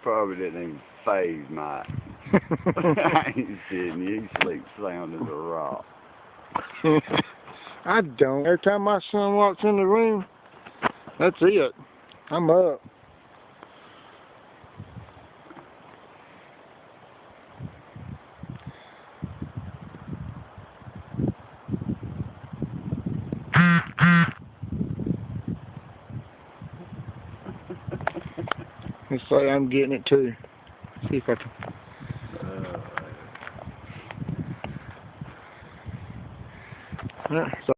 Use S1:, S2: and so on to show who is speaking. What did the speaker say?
S1: Probably didn't even phase Mike. I ain't kidding you. He sleeps sound as a rock.
S2: I don't. Every time my son walks in the room, that's it. I'm up. Looks like I'm getting it too. See if I can. So